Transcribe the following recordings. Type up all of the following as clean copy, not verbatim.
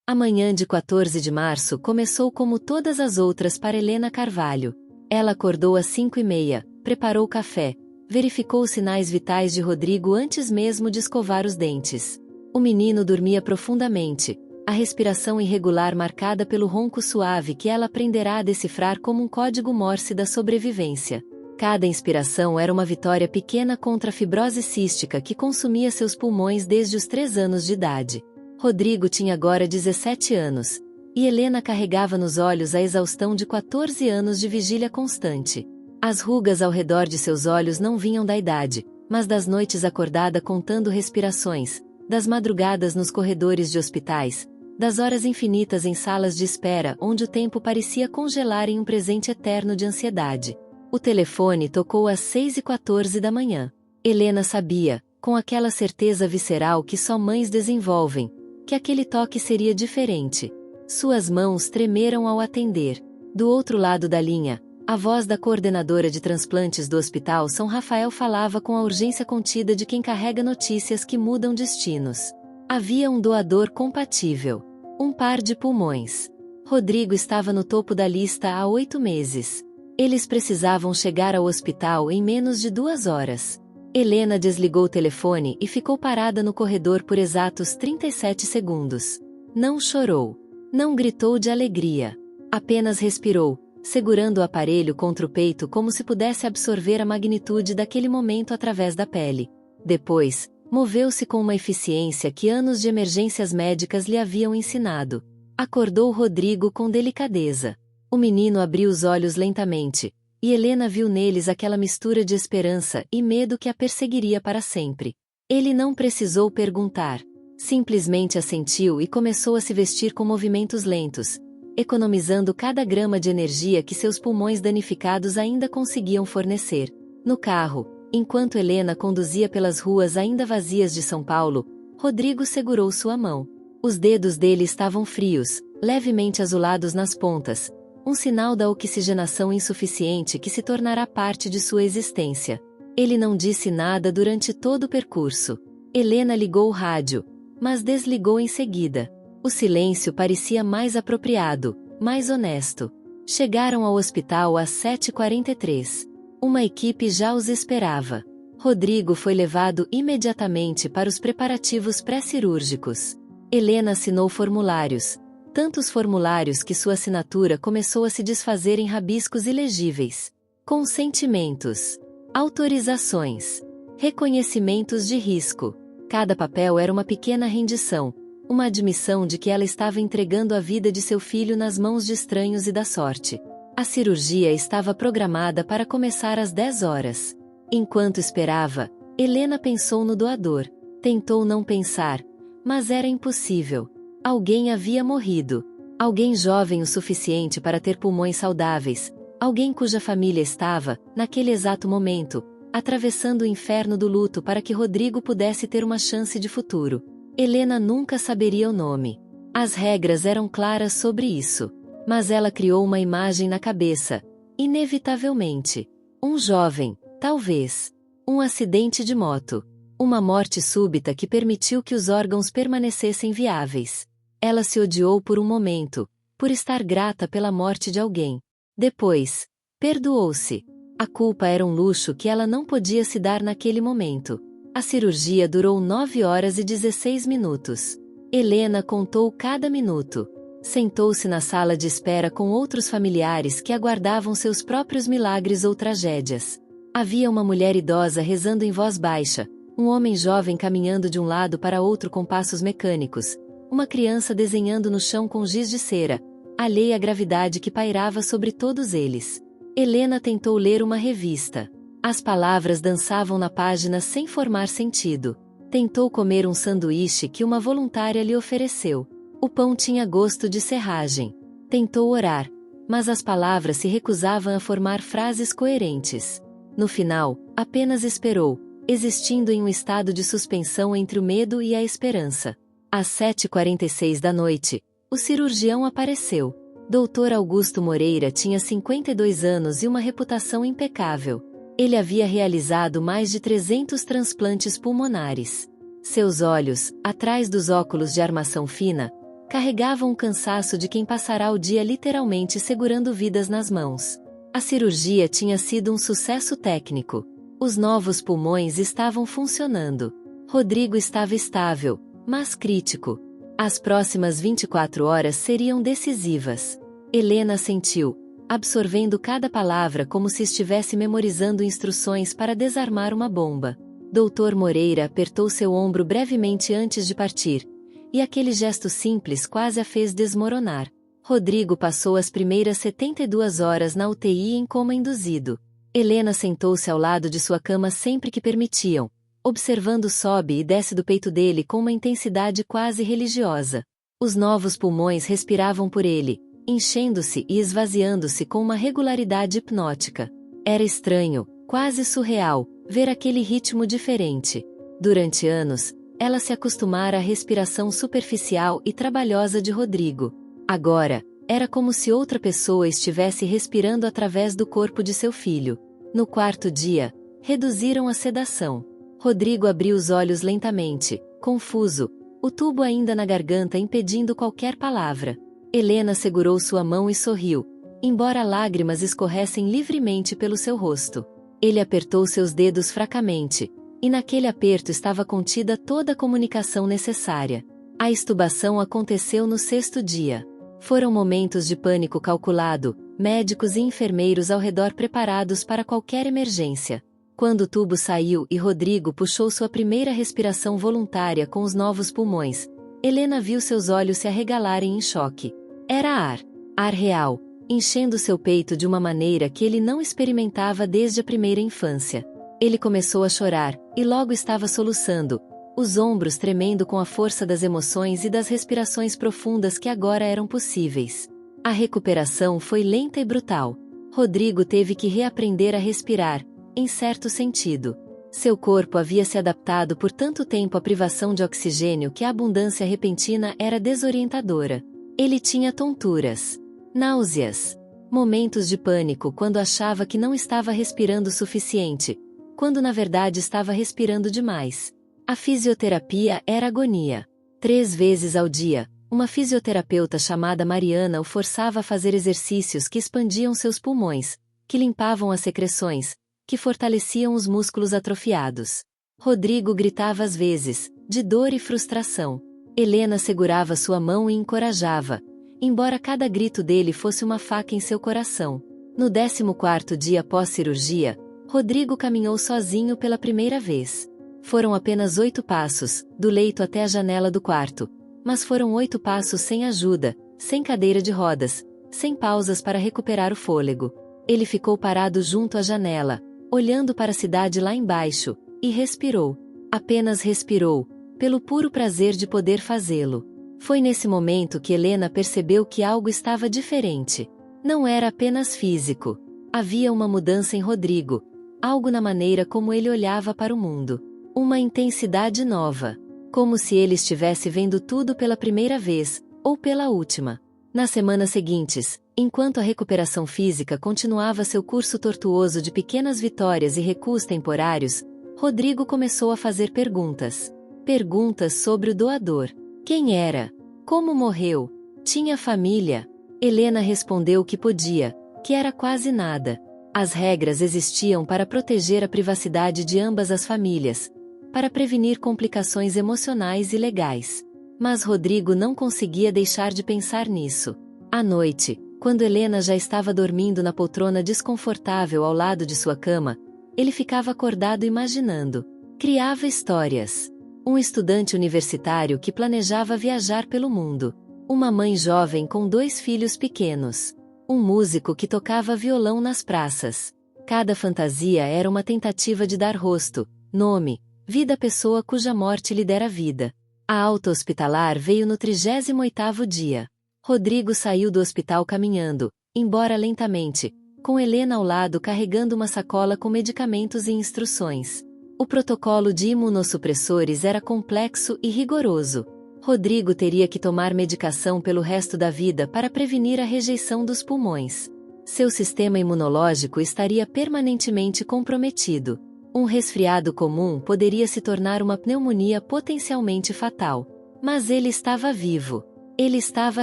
A manhã de 14 de março começou como todas as outras para Helena Carvalho. Ela acordou às 5h30, preparou o café, verificou os sinais vitais de Rodrigo antes mesmo de escovar os dentes. O menino dormia profundamente, a respiração irregular marcada pelo ronco suave que ela aprenderá a decifrar como um código Morse da sobrevivência. Cada inspiração era uma vitória pequena contra a fibrose cística que consumia seus pulmões desde os 3 anos de idade. Rodrigo tinha agora 17 anos, e Helena carregava nos olhos a exaustão de 14 anos de vigília constante. As rugas ao redor de seus olhos não vinham da idade, mas das noites acordada contando respirações, das madrugadas nos corredores de hospitais, das horas infinitas em salas de espera onde o tempo parecia congelar em um presente eterno de ansiedade. O telefone tocou às 6h14 da manhã. Helena sabia, com aquela certeza visceral que só mães desenvolvem, que aquele toque seria diferente. Suas mãos tremeram ao atender. Do outro lado da linha, a voz da coordenadora de transplantes do Hospital São Rafael falava com a urgência contida de quem carrega notícias que mudam destinos. Havia um doador compatível. Um par de pulmões. Rodrigo estava no topo da lista há 8 meses. Eles precisavam chegar ao hospital em menos de 2 horas. Helena desligou o telefone e ficou parada no corredor por exatos 37 segundos. Não chorou. Não gritou de alegria. Apenas respirou, segurando o aparelho contra o peito como se pudesse absorver a magnitude daquele momento através da pele. Depois, moveu-se com uma eficiência que anos de emergências médicas lhe haviam ensinado. Acordou Rodrigo com delicadeza. O menino abriu os olhos lentamente, e Helena viu neles aquela mistura de esperança e medo que a perseguiria para sempre. Ele não precisou perguntar. Simplesmente assentiu e começou a se vestir com movimentos lentos, economizando cada grama de energia que seus pulmões danificados ainda conseguiam fornecer. No carro, enquanto Helena conduzia pelas ruas ainda vazias de São Paulo, Rodrigo segurou sua mão. Os dedos dele estavam frios, levemente azulados nas pontas, um sinal da oxigenação insuficiente que se tornará parte de sua existência. Ele não disse nada durante todo o percurso. Helena ligou o rádio, mas desligou em seguida. O silêncio parecia mais apropriado, mais honesto. Chegaram ao hospital às 7h43. Uma equipe já os esperava. Rodrigo foi levado imediatamente para os preparativos pré-cirúrgicos. Helena assinou formulários. Tantos formulários que sua assinatura começou a se desfazer em rabiscos ilegíveis. Consentimentos. Autorizações. Reconhecimentos de risco. Cada papel era uma pequena rendição, uma admissão de que ela estava entregando a vida de seu filho nas mãos de estranhos e da sorte. A cirurgia estava programada para começar às 10 horas. Enquanto esperava, Helena pensou no doador. Tentou não pensar, mas era impossível. Alguém havia morrido. Alguém jovem o suficiente para ter pulmões saudáveis. Alguém cuja família estava, naquele exato momento, atravessando o inferno do luto para que Rodrigo pudesse ter uma chance de futuro. Helena nunca saberia o nome. As regras eram claras sobre isso. Mas ela criou uma imagem na cabeça. Inevitavelmente. Um jovem, talvez. Um acidente de moto. Uma morte súbita que permitiu que os órgãos permanecessem viáveis. Ela se odiou por um momento, por estar grata pela morte de alguém. Depois, perdoou-se. A culpa era um luxo que ela não podia se dar naquele momento. A cirurgia durou 9 horas e 16 minutos. Helena contou cada minuto. Sentou-se na sala de espera com outros familiares que aguardavam seus próprios milagres ou tragédias. Havia uma mulher idosa rezando em voz baixa, um homem jovem caminhando de um lado para outro com passos mecânicos, uma criança desenhando no chão com giz de cera, alheia à gravidade que pairava sobre todos eles. Helena tentou ler uma revista. As palavras dançavam na página sem formar sentido. Tentou comer um sanduíche que uma voluntária lhe ofereceu. O pão tinha gosto de serragem. Tentou orar, mas as palavras se recusavam a formar frases coerentes. No final, apenas esperou, existindo em um estado de suspensão entre o medo e a esperança. Às 7h46 da noite, o cirurgião apareceu. Dr. Augusto Moreira tinha 52 anos e uma reputação impecável. Ele havia realizado mais de 300 transplantes pulmonares. Seus olhos, atrás dos óculos de armação fina, Carregavam o cansaço de quem passará o dia literalmente segurando vidas nas mãos. A cirurgia tinha sido um sucesso técnico. Os novos pulmões estavam funcionando. Rodrigo estava estável, mas crítico. As próximas 24 horas seriam decisivas. Helena sentiu, absorvendo cada palavra como se estivesse memorizando instruções para desarmar uma bomba. Dr. Moreira apertou seu ombro brevemente antes de partir, e aquele gesto simples quase a fez desmoronar. Rodrigo passou as primeiras 72 horas na UTI em coma induzido. Helena sentou-se ao lado de sua cama sempre que permitiam, observando o sobe e desce do peito dele com uma intensidade quase religiosa. Os novos pulmões respiravam por ele, enchendo-se e esvaziando-se com uma regularidade hipnótica. Era estranho, quase surreal, ver aquele ritmo diferente. Durante anos, ela se acostumara à respiração superficial e trabalhosa de Rodrigo. Agora, era como se outra pessoa estivesse respirando através do corpo de seu filho. No quarto dia, reduziram a sedação. Rodrigo abriu os olhos lentamente, confuso, o tubo ainda na garganta impedindo qualquer palavra. Helena segurou sua mão e sorriu, embora lágrimas escorressem livremente pelo seu rosto. Ele apertou seus dedos fracamente, e naquele aperto estava contida toda a comunicação necessária. A extubação aconteceu no 6º dia. Foram momentos de pânico calculado, médicos e enfermeiros ao redor preparados para qualquer emergência. Quando o tubo saiu e Rodrigo puxou sua primeira respiração voluntária com os novos pulmões, Helena viu seus olhos se arregalarem em choque. Era ar real, enchendo seu peito de uma maneira que ele não experimentava desde a primeira infância. Ele começou a chorar, e logo estava soluçando, os ombros tremendo com a força das emoções e das respirações profundas que agora eram possíveis. A recuperação foi lenta e brutal. Rodrigo teve que reaprender a respirar, em certo sentido. Seu corpo havia se adaptado por tanto tempo à privação de oxigênio que a abundância repentina era desorientadora. Ele tinha tonturas, náuseas, momentos de pânico quando achava que não estava respirando o suficiente, quando na verdade estava respirando demais. A fisioterapia era agonia. 3 vezes ao dia, uma fisioterapeuta chamada Mariana o forçava a fazer exercícios que expandiam seus pulmões, que limpavam as secreções, que fortaleciam os músculos atrofiados. Rodrigo gritava às vezes, de dor e frustração. Helena segurava sua mão e encorajava, embora cada grito dele fosse uma faca em seu coração. No 14º dia pós-cirurgia, Rodrigo caminhou sozinho pela primeira vez. Foram apenas 8 passos, do leito até a janela do quarto, mas foram 8 passos sem ajuda, sem cadeira de rodas, sem pausas para recuperar o fôlego. Ele ficou parado junto à janela, olhando para a cidade lá embaixo, e respirou. Apenas respirou, pelo puro prazer de poder fazê-lo. Foi nesse momento que Helena percebeu que algo estava diferente. Não era apenas físico. Havia uma mudança em Rodrigo, algo na maneira como ele olhava para o mundo. Uma intensidade nova. Como se ele estivesse vendo tudo pela primeira vez, ou pela última. Nas semanas seguintes, enquanto a recuperação física continuava seu curso tortuoso de pequenas vitórias e recuos temporários, Rodrigo começou a fazer perguntas. Perguntas sobre o doador. Quem era? Como morreu? Tinha família? Helena respondeu que podia, que era quase nada. As regras existiam para proteger a privacidade de ambas as famílias, para prevenir complicações emocionais e legais. Mas Rodrigo não conseguia deixar de pensar nisso. À noite, quando Helena já estava dormindo na poltrona desconfortável ao lado de sua cama, ele ficava acordado imaginando. Criava histórias. Um estudante universitário que planejava viajar pelo mundo. Uma mãe jovem com 2 filhos pequenos. Um músico que tocava violão nas praças. Cada fantasia era uma tentativa de dar rosto, nome, vida à pessoa cuja morte lhe dera vida. A alta hospitalar veio no 38º dia. Rodrigo saiu do hospital caminhando, embora lentamente, com Helena ao lado carregando uma sacola com medicamentos e instruções. O protocolo de imunossupressores era complexo e rigoroso. Rodrigo teria que tomar medicação pelo resto da vida para prevenir a rejeição dos pulmões. Seu sistema imunológico estaria permanentemente comprometido. Um resfriado comum poderia se tornar uma pneumonia potencialmente fatal. Mas ele estava vivo. Ele estava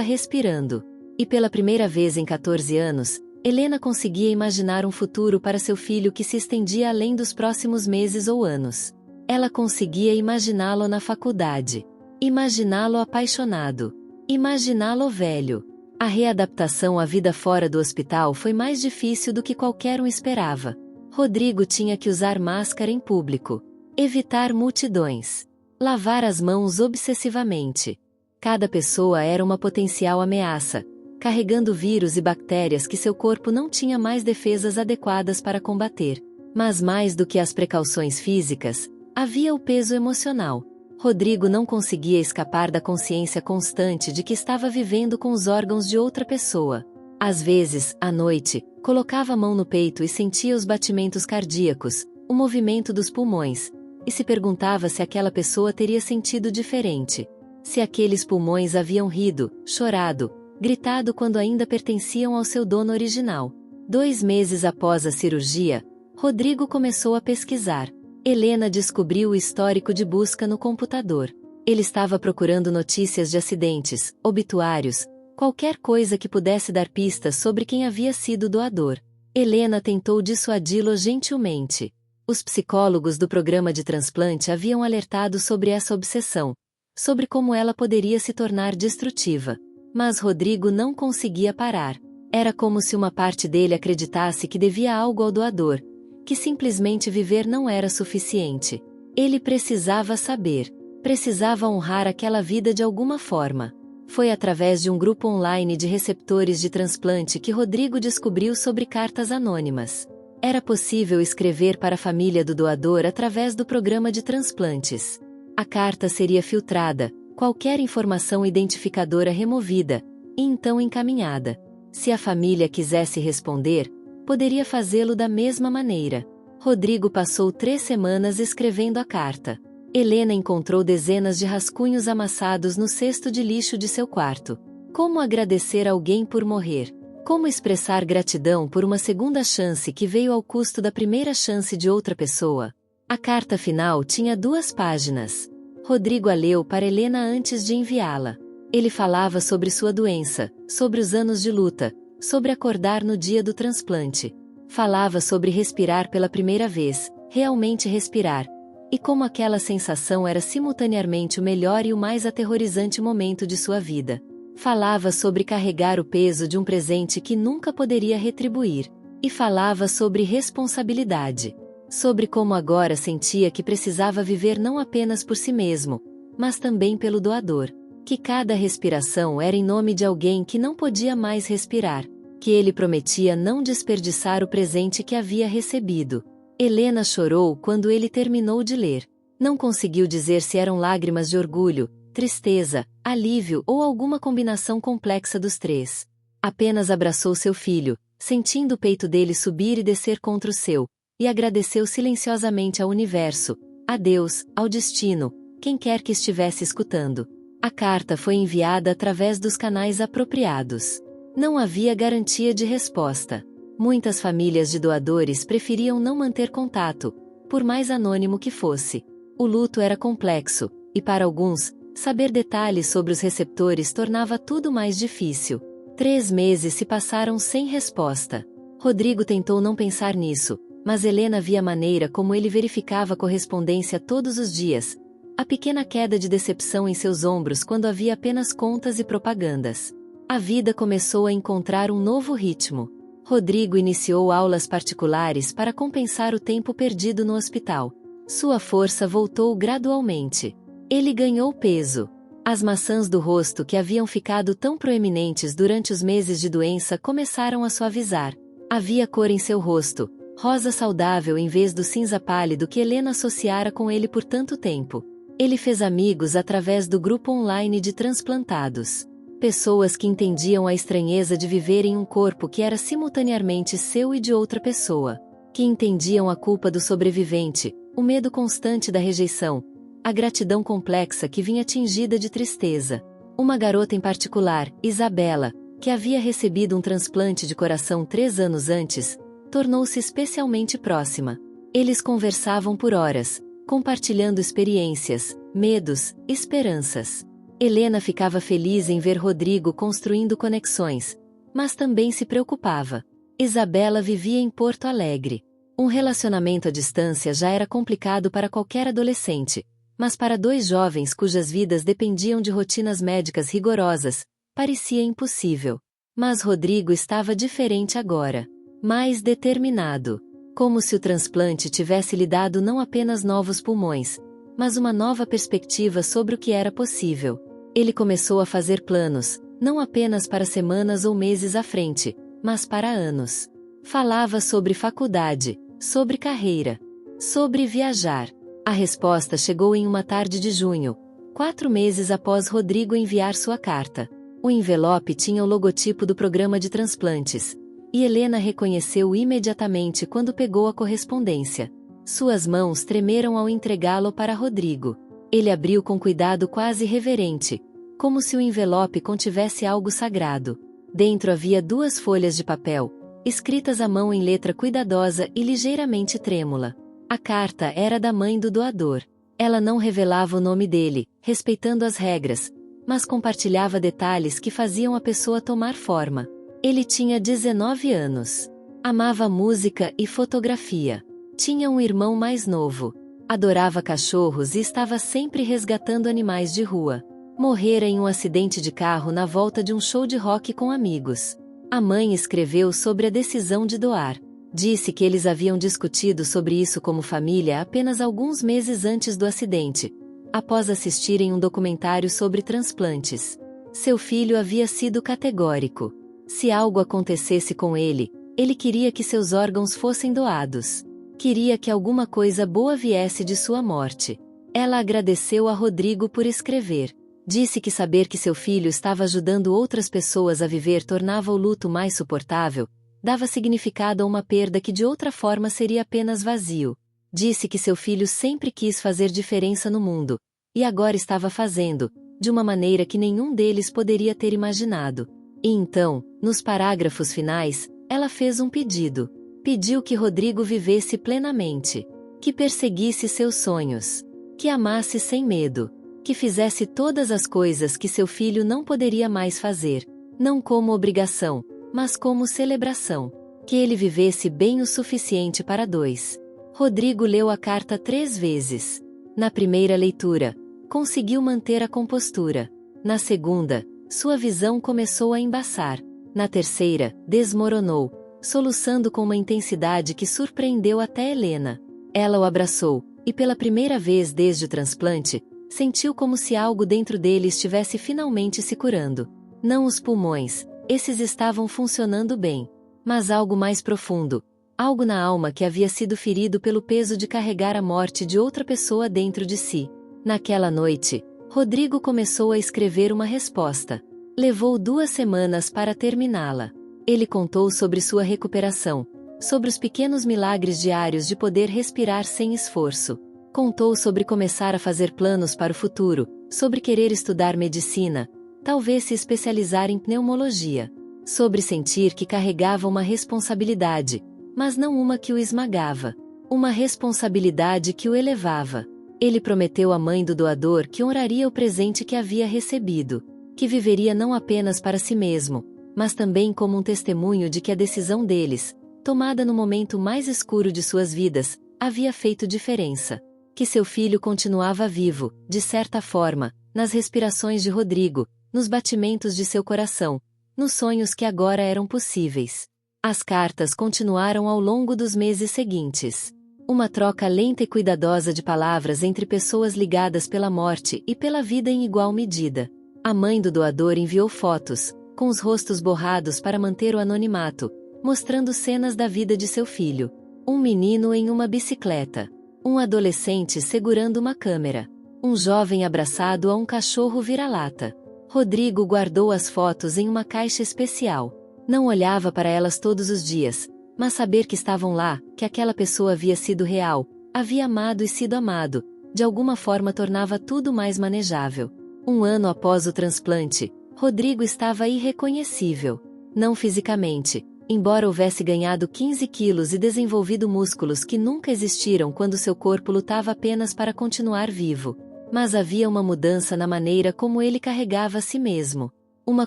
respirando. E pela primeira vez em 14 anos, Helena conseguia imaginar um futuro para seu filho que se estendia além dos próximos meses ou anos. Ela conseguia imaginá-lo na faculdade. Imaginá-lo apaixonado. Imaginá-lo velho. A readaptação à vida fora do hospital foi mais difícil do que qualquer um esperava. Rodrigo tinha que usar máscara em público. Evitar multidões. Lavar as mãos obsessivamente. Cada pessoa era uma potencial ameaça, carregando vírus e bactérias que seu corpo não tinha mais defesas adequadas para combater. Mas mais do que as precauções físicas, havia o peso emocional. Rodrigo não conseguia escapar da consciência constante de que estava vivendo com os órgãos de outra pessoa. Às vezes, à noite, colocava a mão no peito e sentia os batimentos cardíacos, o movimento dos pulmões, e se perguntava se aquela pessoa teria sentido diferente. Se aqueles pulmões haviam rido, chorado, gritado quando ainda pertenciam ao seu dono original. 2 meses após a cirurgia, Rodrigo começou a pesquisar. Helena descobriu o histórico de busca no computador. Ele estava procurando notícias de acidentes, obituários, qualquer coisa que pudesse dar pistas sobre quem havia sido o doador. Helena tentou dissuadi-lo gentilmente. Os psicólogos do programa de transplante haviam alertado sobre essa obsessão, sobre como ela poderia se tornar destrutiva. Mas Rodrigo não conseguia parar. Era como se uma parte dele acreditasse que devia algo ao doador, que simplesmente viver não era suficiente. Ele precisava saber. Precisava honrar aquela vida de alguma forma. Foi através de um grupo online de receptores de transplante que Rodrigo descobriu sobre cartas anônimas. Era possível escrever para a família do doador através do programa de transplantes. A carta seria filtrada, qualquer informação identificadora removida, e então encaminhada. Se a família quisesse responder, poderia fazê-lo da mesma maneira. Rodrigo passou 3 semanas escrevendo a carta. Helena encontrou dezenas de rascunhos amassados no cesto de lixo de seu quarto. Como agradecer alguém por morrer? Como expressar gratidão por uma segunda chance que veio ao custo da primeira chance de outra pessoa? A carta final tinha 2 páginas. Rodrigo a leu para Helena antes de enviá-la. Ele falava sobre sua doença, sobre os anos de luta, sobre acordar no dia do transplante. Falava sobre respirar pela primeira vez, realmente respirar, e como aquela sensação era simultaneamente o melhor e o mais aterrorizante momento de sua vida. Falava sobre carregar o peso de um presente que nunca poderia retribuir. E falava sobre responsabilidade. Sobre como agora sentia que precisava viver não apenas por si mesmo, mas também pelo doador. Que cada respiração era em nome de alguém que não podia mais respirar. Que ele prometia não desperdiçar o presente que havia recebido. Helena chorou quando ele terminou de ler. Não conseguiu dizer se eram lágrimas de orgulho, tristeza, alívio ou alguma combinação complexa dos 3. Apenas abraçou seu filho, sentindo o peito dele subir e descer contra o seu, e agradeceu silenciosamente ao universo, a Deus, ao destino, quem quer que estivesse escutando. A carta foi enviada através dos canais apropriados. Não havia garantia de resposta. Muitas famílias de doadores preferiam não manter contato, por mais anônimo que fosse. O luto era complexo, e para alguns, saber detalhes sobre os receptores tornava tudo mais difícil. 3 meses se passaram sem resposta. Rodrigo tentou não pensar nisso, mas Helena via a maneira como ele verificava a correspondência todos os dias, a pequena queda de decepção em seus ombros quando havia apenas contas e propagandas. A vida começou a encontrar um novo ritmo. Rodrigo iniciou aulas particulares para compensar o tempo perdido no hospital. Sua força voltou gradualmente. Ele ganhou peso. As maçãs do rosto que haviam ficado tão proeminentes durante os meses de doença começaram a suavizar. Havia cor em seu rosto, rosa saudável em vez do cinza pálido que Helena associara com ele por tanto tempo. Ele fez amigos através do grupo online de transplantados. Pessoas que entendiam a estranheza de viver em um corpo que era simultaneamente seu e de outra pessoa. Que entendiam a culpa do sobrevivente, o medo constante da rejeição, a gratidão complexa que vinha tingida de tristeza. Uma garota em particular, Isabela, que havia recebido um transplante de coração 3 anos antes, tornou-se especialmente próxima. Eles conversavam por horas, compartilhando experiências, medos, esperanças. Helena ficava feliz em ver Rodrigo construindo conexões, mas também se preocupava. Isabela vivia em Porto Alegre. Um relacionamento à distância já era complicado para qualquer adolescente, mas para dois jovens cujas vidas dependiam de rotinas médicas rigorosas, parecia impossível. Mas Rodrigo estava diferente agora. Mais determinado. Como se o transplante tivesse lhe dado não apenas novos pulmões, mas uma nova perspectiva sobre o que era possível. Ele começou a fazer planos, não apenas para semanas ou meses à frente, mas para anos. Falava sobre faculdade, sobre carreira, sobre viajar. A resposta chegou em uma tarde de junho, 4 meses após Rodrigo enviar sua carta. O envelope tinha o logotipo do programa de transplantes, e Helena reconheceu imediatamente quando pegou a correspondência. Suas mãos tremeram ao entregá-lo para Rodrigo. Ele abriu com cuidado quase reverente, como se o envelope contivesse algo sagrado. Dentro havia 2 folhas de papel, escritas à mão em letra cuidadosa e ligeiramente trêmula. A carta era da mãe do doador. Ela não revelava o nome dele, respeitando as regras, mas compartilhava detalhes que faziam a pessoa tomar forma. Ele tinha 19 anos. Amava música e fotografia. Tinha um irmão mais novo. Adorava cachorros e estava sempre resgatando animais de rua. Morrera em um acidente de carro na volta de um show de rock com amigos. A mãe escreveu sobre a decisão de doar. Disse que eles haviam discutido sobre isso como família apenas alguns meses antes do acidente, após assistirem um documentário sobre transplantes. Seu filho havia sido categórico. Se algo acontecesse com ele, ele queria que seus órgãos fossem doados. Queria que alguma coisa boa viesse de sua morte. Ela agradeceu a Rodrigo por escrever. Disse que saber que seu filho estava ajudando outras pessoas a viver tornava o luto mais suportável, dava significado a uma perda que de outra forma seria apenas vazio. Disse que seu filho sempre quis fazer diferença no mundo, e agora estava fazendo, de uma maneira que nenhum deles poderia ter imaginado. E então, nos parágrafos finais, ela fez um pedido. Pediu que Rodrigo vivesse plenamente, que perseguisse seus sonhos, que amasse sem medo, que fizesse todas as coisas que seu filho não poderia mais fazer, não como obrigação, mas como celebração, que ele vivesse bem o suficiente para 2. Rodrigo leu a carta 3 vezes. Na primeira leitura, conseguiu manter a compostura. Na segunda, sua visão começou a embaçar. Na terceira, desmoronou, soluçando com uma intensidade que surpreendeu até Helena. Ela o abraçou, e pela primeira vez desde o transplante, sentiu como se algo dentro dele estivesse finalmente se curando. Não os pulmões, esses estavam funcionando bem, mas algo mais profundo, algo na alma que havia sido ferido pelo peso de carregar a morte de outra pessoa dentro de si. Naquela noite, Rodrigo começou a escrever uma resposta. Levou 2 semanas para terminá-la. Ele contou sobre sua recuperação, sobre os pequenos milagres diários de poder respirar sem esforço. Contou sobre começar a fazer planos para o futuro, sobre querer estudar medicina, talvez se especializar em pneumologia. Sobre sentir que carregava uma responsabilidade, mas não uma que o esmagava. Uma responsabilidade que o elevava. Ele prometeu à mãe do doador que honraria o presente que havia recebido, que viveria não apenas para si mesmo, mas também como um testemunho de que a decisão deles, tomada no momento mais escuro de suas vidas, havia feito diferença. Que seu filho continuava vivo, de certa forma, nas respirações de Rodrigo, nos batimentos de seu coração, nos sonhos que agora eram possíveis. As cartas continuaram ao longo dos meses seguintes. Uma troca lenta e cuidadosa de palavras entre pessoas ligadas pela morte e pela vida em igual medida. A mãe do doador enviou fotos, com os rostos borrados para manter o anonimato, mostrando cenas da vida de seu filho. Um menino em uma bicicleta. Um adolescente segurando uma câmera. Um jovem abraçado a um cachorro vira-lata. Rodrigo guardou as fotos em uma caixa especial. Não olhava para elas todos os dias, mas saber que estavam lá, que aquela pessoa havia sido real, havia amado e sido amado, de alguma forma tornava tudo mais manejável. 1 ano após o transplante, Rodrigo estava irreconhecível. Não fisicamente, embora houvesse ganhado 15 quilos e desenvolvido músculos que nunca existiram quando seu corpo lutava apenas para continuar vivo. Mas havia uma mudança na maneira como ele carregava a si mesmo. Uma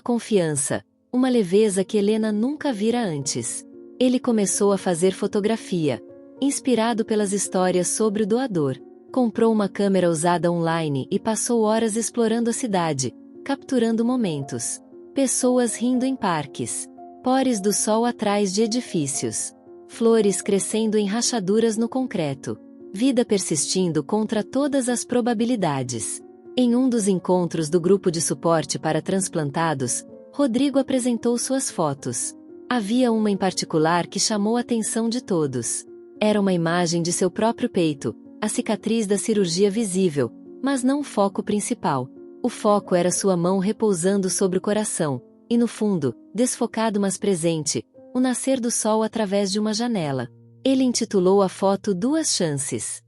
confiança, uma leveza que Helena nunca vira antes. Ele começou a fazer fotografia, inspirado pelas histórias sobre o doador. Comprou uma câmera usada online e passou horas explorando a cidade, capturando momentos. Pessoas rindo em parques. Pores do sol atrás de edifícios. Flores crescendo em rachaduras no concreto. Vida persistindo contra todas as probabilidades. Em um dos encontros do grupo de suporte para transplantados, Rodrigo apresentou suas fotos. Havia uma em particular que chamou a atenção de todos. Era uma imagem de seu próprio peito, a cicatriz da cirurgia visível, mas não o foco principal. O foco era sua mão repousando sobre o coração, e no fundo, desfocado mas presente, o nascer do sol através de uma janela. Ele intitulou a foto Duas Chances.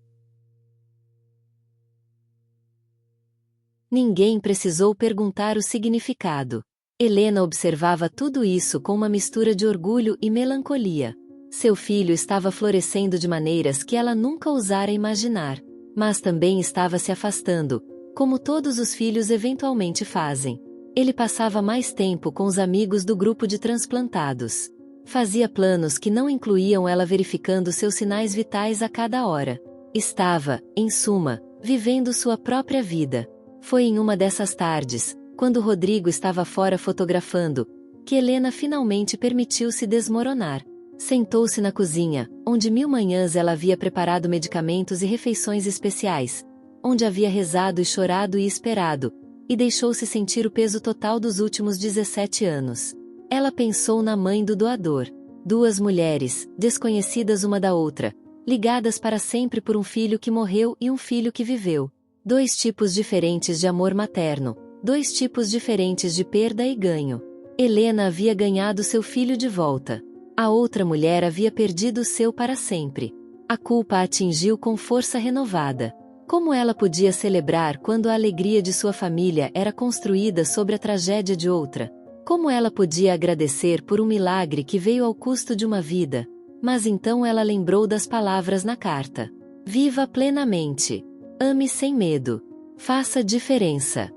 Ninguém precisou perguntar o significado. Helena observava tudo isso com uma mistura de orgulho e melancolia. Seu filho estava florescendo de maneiras que ela nunca ousara imaginar, mas também estava se afastando, como todos os filhos eventualmente fazem. Ele passava mais tempo com os amigos do grupo de transplantados. Fazia planos que não incluíam ela verificando seus sinais vitais a cada hora. Estava, em suma, vivendo sua própria vida. Foi em uma dessas tardes, quando Rodrigo estava fora fotografando, que Helena finalmente permitiu-se desmoronar. Sentou-se na cozinha, onde 1000 manhãs ela havia preparado medicamentos e refeições especiais, onde havia rezado e chorado e esperado, e deixou-se sentir o peso total dos últimos 17 anos. Ela pensou na mãe do doador. 2 mulheres, desconhecidas uma da outra, ligadas para sempre por um filho que morreu e um filho que viveu. 2 tipos diferentes de amor materno, 2 tipos diferentes de perda e ganho. Helena havia ganhado seu filho de volta. A outra mulher havia perdido o seu para sempre. A culpa a atingiu com força renovada. Como ela podia celebrar quando a alegria de sua família era construída sobre a tragédia de outra? Como ela podia agradecer por um milagre que veio ao custo de uma vida? Mas então ela lembrou das palavras na carta. Viva plenamente. Ame sem medo. Faça diferença.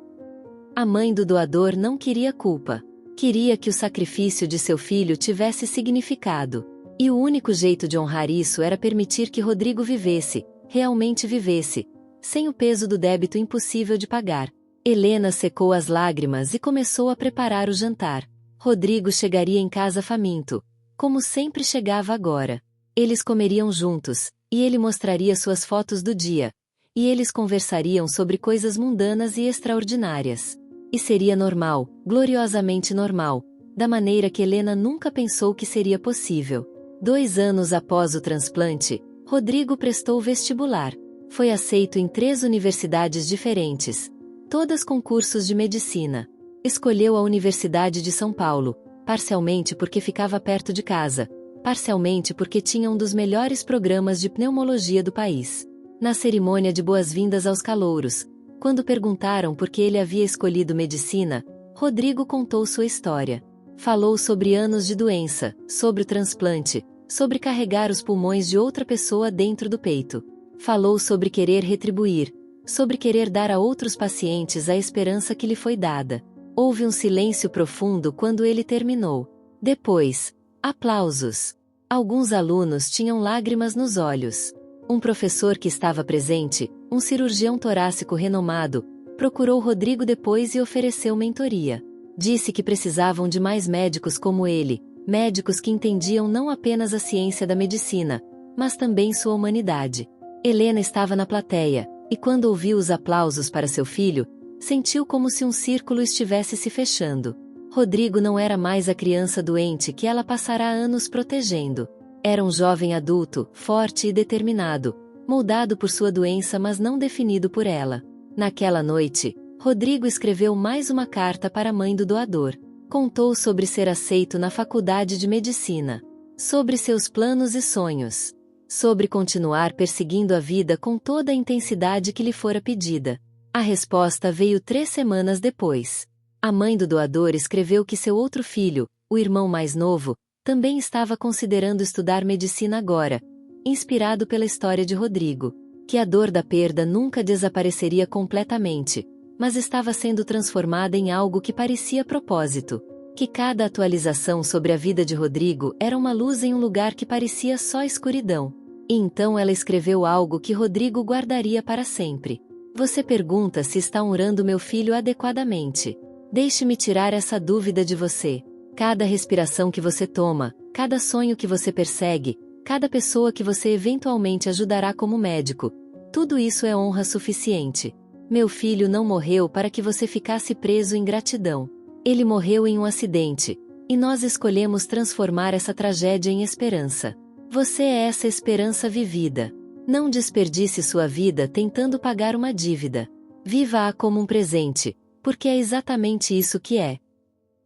A mãe do doador não queria culpa. Queria que o sacrifício de seu filho tivesse significado. E o único jeito de honrar isso era permitir que Rodrigo vivesse, realmente vivesse, sem o peso do débito impossível de pagar. Helena secou as lágrimas e começou a preparar o jantar. Rodrigo chegaria em casa faminto, como sempre chegava agora. Eles comeriam juntos, e ele mostraria suas fotos do dia, e eles conversariam sobre coisas mundanas e extraordinárias. E seria normal, gloriosamente normal, da maneira que Helena nunca pensou que seria possível. 2 anos após o transplante, Rodrigo prestou vestibular. Foi aceito em 3 universidades diferentes, todas com cursos de medicina. Escolheu a Universidade de São Paulo, parcialmente porque ficava perto de casa, parcialmente porque tinha um dos melhores programas de pneumologia do país. Na cerimônia de boas-vindas aos calouros, quando perguntaram por que ele havia escolhido medicina, Rodrigo contou sua história. Falou sobre anos de doença, sobre o transplante, sobre carregar os pulmões de outra pessoa dentro do peito. Falou sobre querer retribuir, sobre querer dar a outros pacientes a esperança que lhe foi dada. Houve um silêncio profundo quando ele terminou. Depois, aplausos. Alguns alunos tinham lágrimas nos olhos. Um professor que estava presente, um cirurgião torácico renomado, procurou Rodrigo depois e ofereceu mentoria. Disse que precisavam de mais médicos como ele, médicos que entendiam não apenas a ciência da medicina, mas também sua humanidade. Helena estava na plateia, e quando ouviu os aplausos para seu filho, sentiu como se um círculo estivesse se fechando. Rodrigo não era mais a criança doente que ela passará anos protegendo. Era um jovem adulto, forte e determinado, moldado por sua doença mas não definido por ela. Naquela noite, Rodrigo escreveu mais uma carta para a mãe do doador. Contou sobre ser aceito na faculdade de medicina, sobre seus planos e sonhos, sobre continuar perseguindo a vida com toda a intensidade que lhe fora pedida. A resposta veio 3 semanas depois. A mãe do doador escreveu que seu outro filho, o irmão mais novo, também estava considerando estudar medicina agora, inspirado pela história de Rodrigo. que a dor da perda nunca desapareceria completamente, mas estava sendo transformada em algo que parecia propósito. Que cada atualização sobre a vida de Rodrigo era uma luz em um lugar que parecia só escuridão. E então ela escreveu algo que Rodrigo guardaria para sempre. Você pergunta se está honrando meu filho adequadamente. Deixe-me tirar essa dúvida de você. Cada respiração que você toma, cada sonho que você persegue, cada pessoa que você eventualmente ajudará como médico, tudo isso é honra suficiente. Meu filho não morreu para que você ficasse preso em gratidão. Ele morreu em um acidente, e nós escolhemos transformar essa tragédia em esperança. Você é essa esperança vivida. Não desperdice sua vida tentando pagar uma dívida. Viva-a como um presente, porque é exatamente isso que é.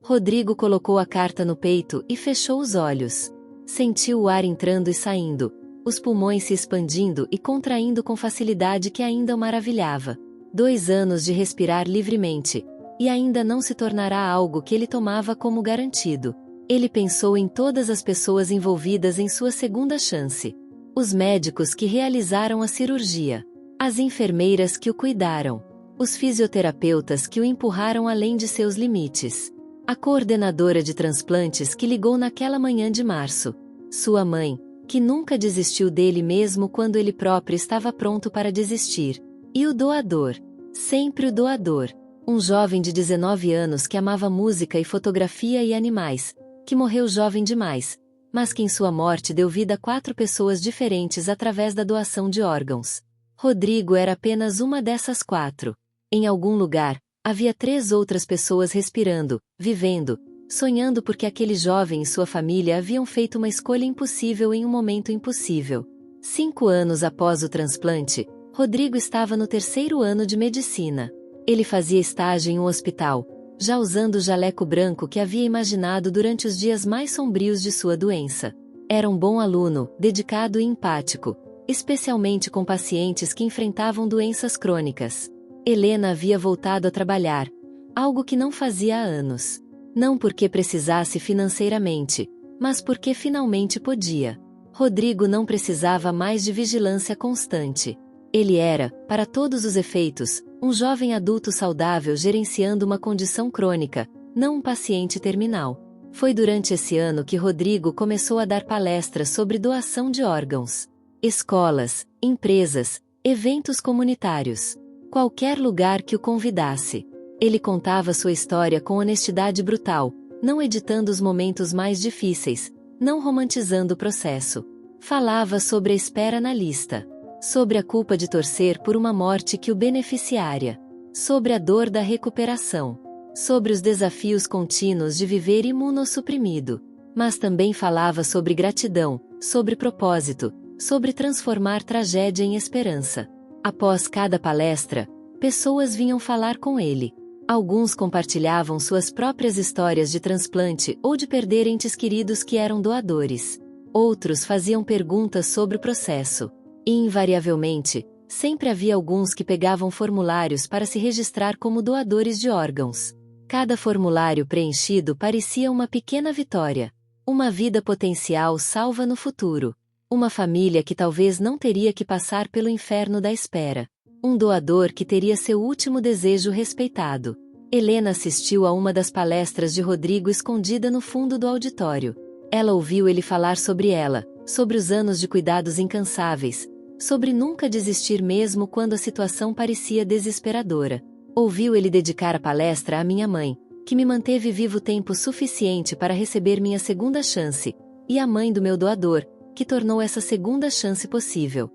Rodrigo colocou a carta no peito e fechou os olhos. Sentiu o ar entrando e saindo, os pulmões se expandindo e contraindo com facilidade que ainda o maravilhava. 2 anos de respirar livremente, e ainda não se tornará algo que ele tomava como garantido. Ele pensou em todas as pessoas envolvidas em sua segunda chance. Os médicos que realizaram a cirurgia. As enfermeiras que o cuidaram. Os fisioterapeutas que o empurraram além de seus limites. A coordenadora de transplantes que ligou naquela manhã de março. Sua mãe, que nunca desistiu dele mesmo quando ele próprio estava pronto para desistir. E o doador. Sempre o doador. Um jovem de 19 anos que amava música e fotografia e animais, que morreu jovem demais, mas que em sua morte deu vida a 4 pessoas diferentes através da doação de órgãos. Rodrigo era apenas uma dessas 4. Em algum lugar, havia 3 outras pessoas respirando, vivendo, sonhando porque aquele jovem e sua família haviam feito uma escolha impossível em um momento impossível. 5 anos após o transplante, Rodrigo estava no 3º ano de medicina. Ele fazia estágio em um hospital, já usando o jaleco branco que havia imaginado durante os dias mais sombrios de sua doença. Era um bom aluno, dedicado e empático, especialmente com pacientes que enfrentavam doenças crônicas. Helena havia voltado a trabalhar, algo que não fazia há anos. Não porque precisasse financeiramente, mas porque finalmente podia. Rodrigo não precisava mais de vigilância constante. Ele era, para todos os efeitos, um jovem adulto saudável gerenciando uma condição crônica, não um paciente terminal. Foi durante esse ano que Rodrigo começou a dar palestras sobre doação de órgãos. Escolas, empresas, eventos comunitários. Qualquer lugar que o convidasse. Ele contava sua história com honestidade brutal, não editando os momentos mais difíceis, não romantizando o processo. Falava sobre a espera na lista. Sobre a culpa de torcer por uma morte que o beneficiaria. Sobre a dor da recuperação. Sobre os desafios contínuos de viver imunossuprimido. Mas também falava sobre gratidão, sobre propósito, sobre transformar tragédia em esperança. Após cada palestra, pessoas vinham falar com ele. Alguns compartilhavam suas próprias histórias de transplante ou de perder entes queridos que eram doadores. Outros faziam perguntas sobre o processo. E invariavelmente, sempre havia alguns que pegavam formulários para se registrar como doadores de órgãos. Cada formulário preenchido parecia uma pequena vitória. Uma vida potencial salva no futuro. Uma família que talvez não teria que passar pelo inferno da espera. Um doador que teria seu último desejo respeitado. Helena assistiu a uma das palestras de Rodrigo escondida no fundo do auditório. Ela ouviu ele falar sobre ela, sobre os anos de cuidados incansáveis, sobre nunca desistir mesmo quando a situação parecia desesperadora. Ouviu ele dedicar a palestra à minha mãe, que me manteve vivo tempo suficiente para receber minha segunda chance, e à mãe do meu doador, que tornou essa segunda chance possível.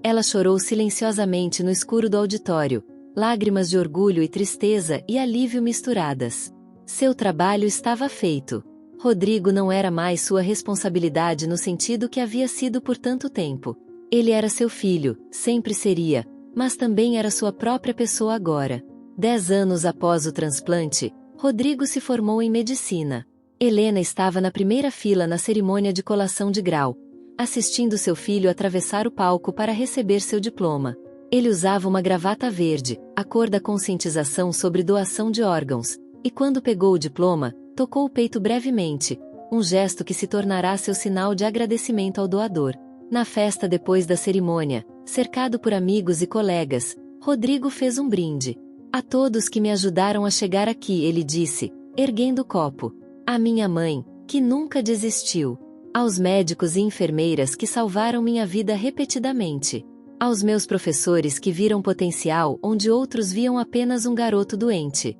Ela chorou silenciosamente no escuro do auditório, lágrimas de orgulho e tristeza e alívio misturadas. Seu trabalho estava feito. Rodrigo não era mais sua responsabilidade no sentido que havia sido por tanto tempo. Ele era seu filho, sempre seria, mas também era sua própria pessoa agora. 10 anos após o transplante, Rodrigo se formou em medicina. Helena estava na primeira fila na cerimônia de colação de grau, assistindo seu filho atravessar o palco para receber seu diploma. Ele usava uma gravata verde, a cor da conscientização sobre doação de órgãos, e quando pegou o diploma, tocou o peito brevemente, um gesto que se tornará seu sinal de agradecimento ao doador. Na festa depois da cerimônia, Cercado por amigos e colegas, Rodrigo fez um brinde. A todos que me ajudaram a chegar aqui, ele disse, erguendo o copo. À minha mãe, que nunca desistiu. Aos médicos e enfermeiras que salvaram minha vida repetidamente. Aos meus professores que viram potencial onde outros viam apenas um garoto doente.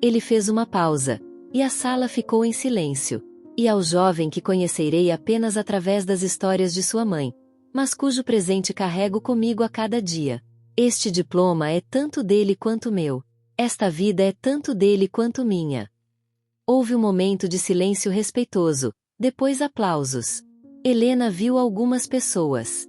Ele fez uma pausa, e a sala ficou em silêncio. E ao jovem que conhecerei apenas através das histórias de sua mãe, mas cujo presente carrego comigo a cada dia. Este diploma é tanto dele quanto meu. Esta vida é tanto dele quanto minha. Houve um momento de silêncio respeitoso, depois aplausos. Helena viu algumas pessoas.